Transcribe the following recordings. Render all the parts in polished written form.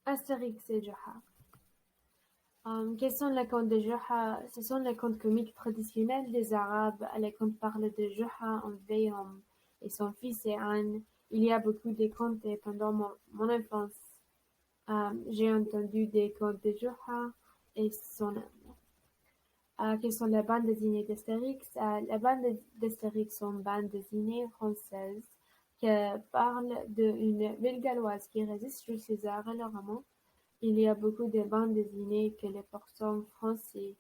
Astérix et Joha. Quels sont les contes de Joha? Ce sont les contes comiques traditionnels des Arabes. Les contes parlent de Joha, un vieil homme, et son fils et Anne. Il y a beaucoup de contes et pendant mon enfance. J'ai entendu des contes de Joha et son âme. Quelles sont les bandes dessinées d'Astérix? Les bandes d'Astérix sont bandes dessinées françaises qui parlent d'une ville galloise qui résiste Jules César et le roman. Il y a beaucoup de bandes dessinées que les personnes françaises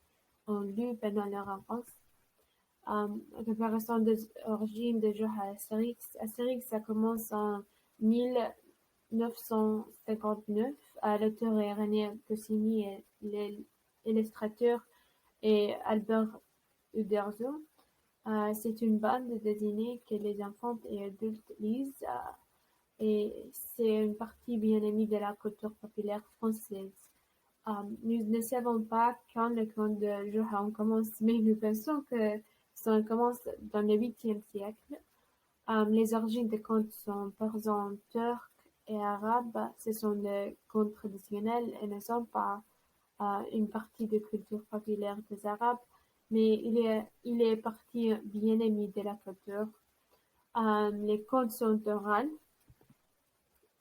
ont lues pendant leur enfance. En comparaison des origines de jeux à Astérix, Astérix ça commence en 1959. L'auteur est René Goscinny et l'illustrateur est Albert Uderzo. C'est une bande dessinée que les enfants et adultes lisent et c'est une partie bien aimée de la culture populaire française. Nous ne savons pas quand le conte de Johan commence, mais nous pensons que ça commence dans le 8e siècle. Les origines des contes sont persans, turcs et arabes. Ce sont des contes traditionnels et ne sont pas une partie de culture populaire des Arabes, mais il est partie bien aimée de la culture. Les contes sont orales.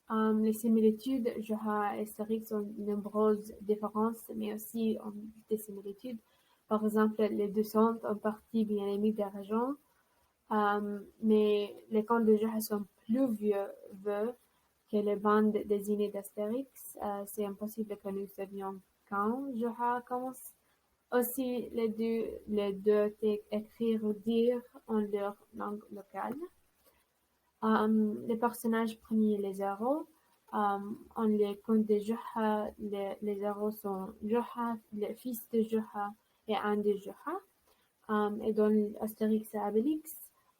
Les similitudes, Joha et Astérix ont de nombreuses différences, mais aussi des similitudes. Par exemple, les deux sont en partie bien aimés des régions, mais les contes de Joha sont plus vieux que les bandes dessinées d'Astérix. C'est impossible que nous savions quand Joha commence. Aussi, les deux écrire ou dire en leur langue locale. Les personnages premiers, les héros, on les contes de Joha, les héros sont Joha, le fils de Joha et Anne de Joha. Et dans Astérix et Obélix,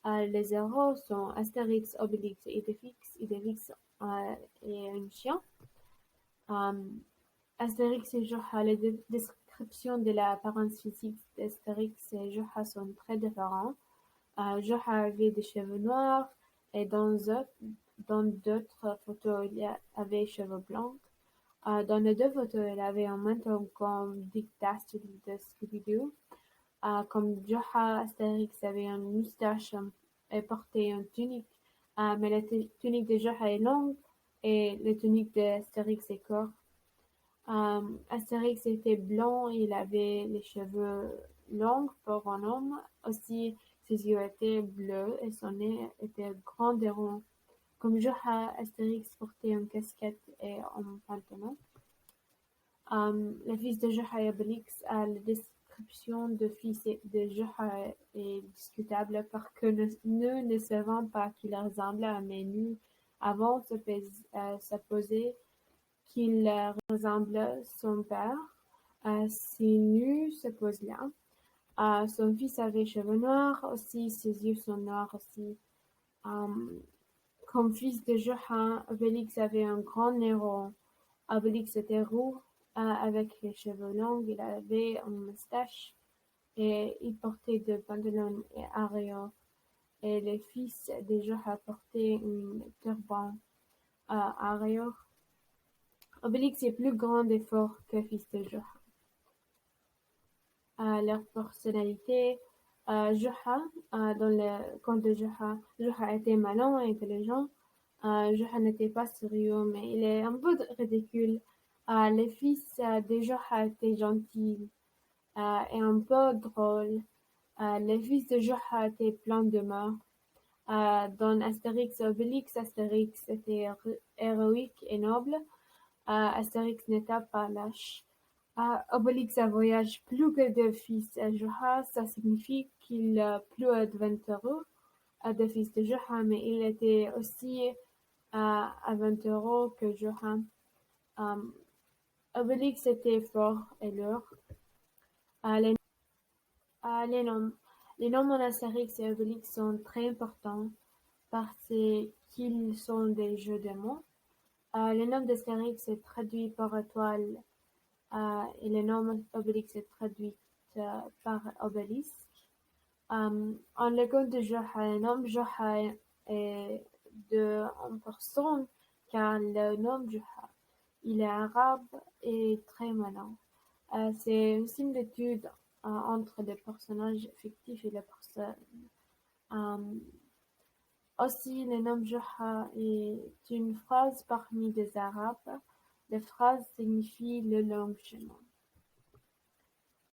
les héros sont Astérix, Obélix et Idéfix. Idéfix est un chien. Astérix et Joha, les descriptions de l'apparence physique d'Astérix et Joha sont très différentes. Joha avait des cheveux noirs et dans d'autres photos, il avait les cheveux blancs. Dans les deux photos, il avait un manteau comme Dick Dastardly de Scooby-Doo. Comme Joha, Astérix avait une moustache et portait une tunique. Mais la tunique de Joha est longue et la tunique d'Astérix est courte. Astérix était blanc, il avait les cheveux longs pour un homme. Aussi, ses yeux étaient bleus et son nez était grand et rond. Comme Joha, Astérix portait une casquette et un pantalon. Le fils de Joha et Obélix, la description de fils de Joha est discutable parce que nous ne savons pas qu'il ressemble à Menu avant supposer qu'il ressemble son père. Si nous suppose là. Son fils avait les cheveux noirs aussi, ses yeux sont noirs aussi. Comme fils de Johan, Obélix avait un grand nez rond. Obélix était roux, avec les cheveux longs, il avait une moustache et il portait des pantalons et arioles. Et le fils de Johan portait un turban arioles. Obélix est plus grand et fort que fils de Johan. Leur personnalité, Joha, dans le conte de Joha, Joha était malin et intelligent. Joha n'était pas sérieux, mais il est un peu ridicule. Le fils de Joha était gentil et un peu drôle. Le fils de Joha était plein d'humour. Dans Astérix et Obélix, Astérix était héroïque et noble. Astérix n'était pas lâche. Obélix a voyagé plus que de fils à Joha, ça signifie qu'il a plus aventureux de fils de Joha, mais il était aussi aventureux que Joha. Obélix était fort et lourd. Les, les noms. Les noms en Astérix et Obélix sont très importants parce qu'ils sont des jeux de mots. Le nom d'Astérix est traduit par étoile et le nom Obélix est traduit par obélisque. En le conte de Joha, le nom Joha est de en personne car le nom Joha il est arabe et très malin. C'est une similitude entre les personnages fictifs et les personnes. Euh, Aussi, le nom Juha est une phrase parmi des arabes. La phrase signifie le long chemin.